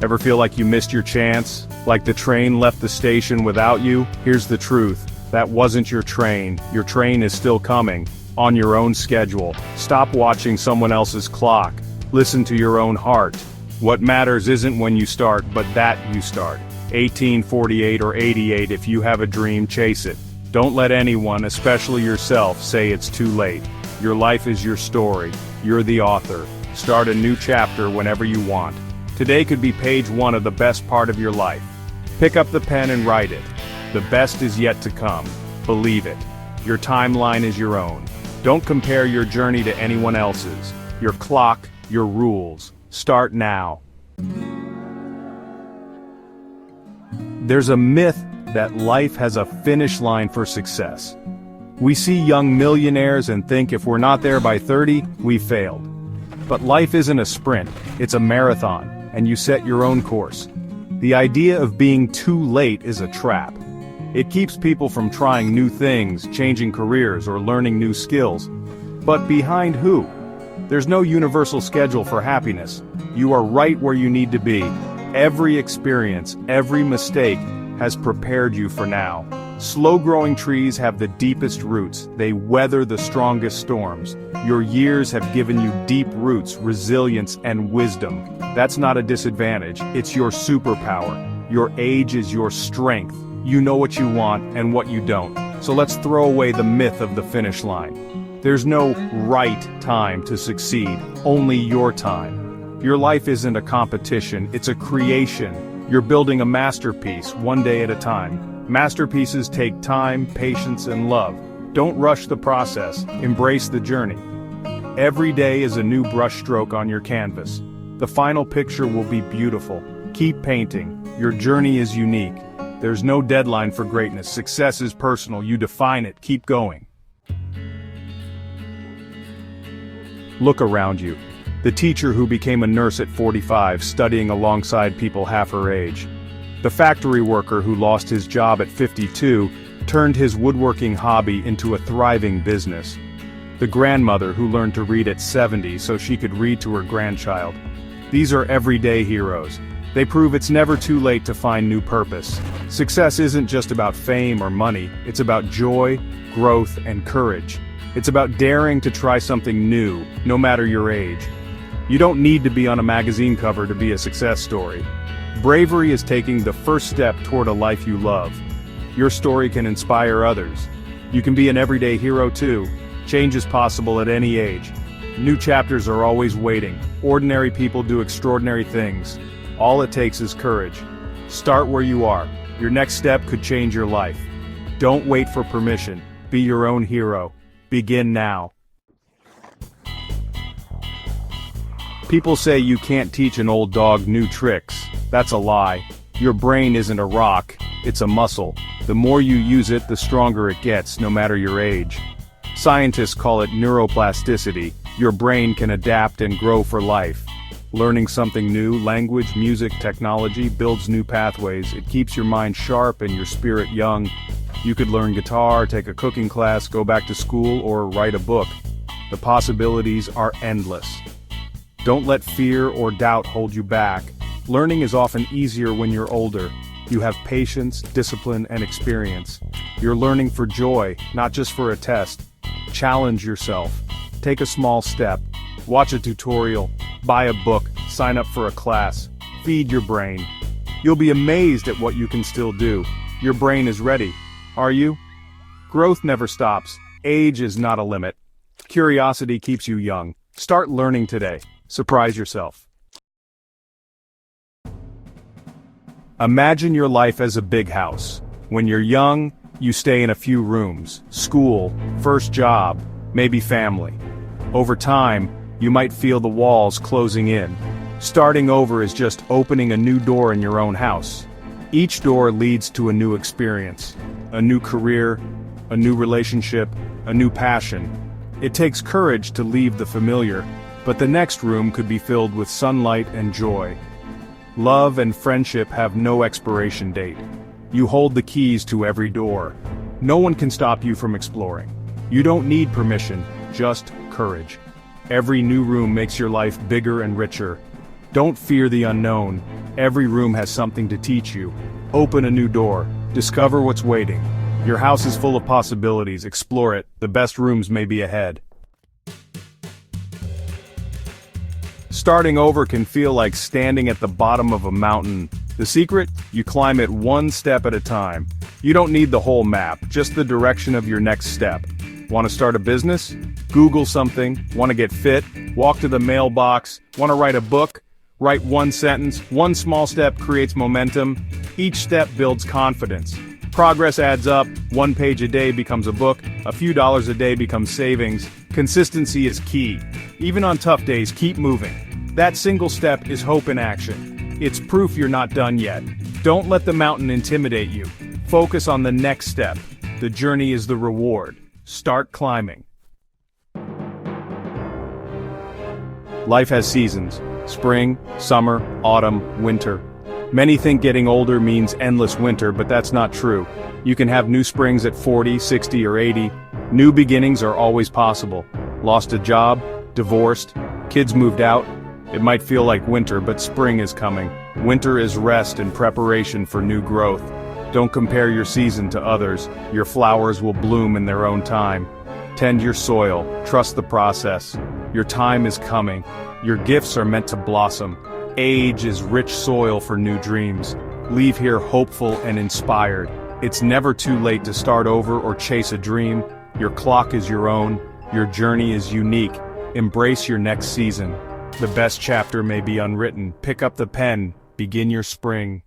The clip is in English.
Ever feel like you missed your chance? Like the train left the station without you? Here's the truth. That wasn't your train. Your train is still coming. On your own schedule. Stop watching someone else's clock. Listen to your own heart. What matters isn't when you start, but that you start. 18, 48, or 88, if you have a dream, chase it. Don't let anyone, especially yourself, say it's too late. Your life is your story. You're the author. Start a new chapter whenever you want. Today could be page 1 of the best part of your life. Pick up the pen and write it. The best is yet to come. Believe it. Your timeline is your own. Don't compare your journey to anyone else's. Your clock, your rules. Start now. There's a myth that life has a finish line for success. We see young millionaires and think if we're not there by 30, we failed. But life isn't a sprint, it's a marathon, and you set your own course. The idea of being too late is a trap. It keeps people from trying new things, changing careers, or learning new skills. But behind who? There's no universal schedule for happiness. You are right where you need to be. Every experience, every mistake, has prepared you for now. Slow-growing trees have the deepest roots. They weather the strongest storms. Your years have given you deep roots, resilience, and wisdom. That's not a disadvantage, it's your superpower. Your age is your strength. You know what you want and what you don't. So let's throw away the myth of the finish line. There's no right time to succeed, only your time. Your life isn't a competition, it's a creation. You're building a masterpiece, one day at a time. Masterpieces take time, patience, and love. Don't rush the process, embrace the journey. Every day is a new brushstroke on your canvas. The final picture will be beautiful. Keep painting. Your journey is unique. There's no deadline for greatness. Success is personal. You define it. Keep going. Look around you. The teacher who became a nurse at 45, studying alongside people half her age. The factory worker who lost his job at 52, turned his woodworking hobby into a thriving business. The grandmother who learned to read at 70 so she could read to her grandchild. These are everyday heroes. They prove it's never too late to find new purpose. Success isn't just about fame or money, it's about joy, growth, and courage. It's about daring to try something new, no matter your age. You don't need to be on a magazine cover to be a success story. Bravery is taking the first step toward a life you love. Your story can inspire others. You can be an everyday hero too. Change is possible at any age. New chapters are always waiting. Ordinary people do extraordinary things. All it takes is courage. Start where you are. Your next step could change your life. Don't wait for permission. Be your own hero. Begin now. People say you can't teach an old dog new tricks. That's a lie. Your brain isn't a rock, it's a muscle. The more you use it, the stronger it gets, no matter your age. Scientists call it neuroplasticity. Your brain can adapt and grow for life. Learning something new, language, music, technology, builds new pathways. It keeps your mind sharp and your spirit young. You could learn guitar, take a cooking class, go back to school, or write a book. The possibilities are endless. Don't let fear or doubt hold you back. Learning is often easier when you're older. You have patience, discipline, and experience. You're learning for joy, not just for a test. Challenge yourself. Take a small step. Watch a tutorial. Buy a book. Sign up for a class. Feed your brain. You'll be amazed at what you can still do. Your brain is ready. Are you? Growth never stops. Age is not a limit. Curiosity keeps you young. Start learning today. Surprise yourself. Imagine your life as a big house. When you're young, you stay in a few rooms. School, first job, maybe family. Over time, you might feel the walls closing in. Starting over is just opening a new door in your own house. Each door leads to a new experience, a new career, a new relationship, a new passion. It takes courage to leave the familiar, but the next room could be filled with sunlight and joy. Love and friendship have no expiration date. You hold the keys to every door. No one can stop you from exploring. You don't need permission, just courage. Every new room makes your life bigger and richer. Don't fear the unknown. Every room has something to teach you. Open a new door. Discover what's waiting. Your house is full of possibilities. Explore it. The best rooms may be ahead. Starting over can feel like standing at the bottom of a mountain. The secret? You climb it one step at a time. You don't need the whole map, just the direction of your next step. Want to start a business? Google something. Want to get fit? Walk to the mailbox. Want to write a book? Write one sentence. One small step creates momentum. Each step builds confidence. Progress adds up. 1 page a day becomes a book. A few dollars a day becomes savings. Consistency is key. Even on tough days, keep moving. That single step is hope in action. It's proof you're not done yet. Don't let the mountain intimidate you. Focus on the next step. The journey is the reward. Start climbing. Life has seasons. Spring, summer, autumn, winter. Many think getting older means endless winter, but that's not true. You can have new springs at 40, 60, or 80. New beginnings are always possible. Lost a job? Divorced? Kids moved out? It might feel like winter, but spring is coming. Winter is rest and preparation for new growth. Don't compare your season to others. Your flowers will bloom in their own time. Tend your soil. Trust the process. Your time is coming. Your gifts are meant to blossom. Age is rich soil for new dreams. Leave here hopeful and inspired. It's never too late to start over or chase a dream. Your clock is your own. Your journey is unique. Embrace your next season. The best chapter may be unwritten. Pick up the pen. Begin your spring.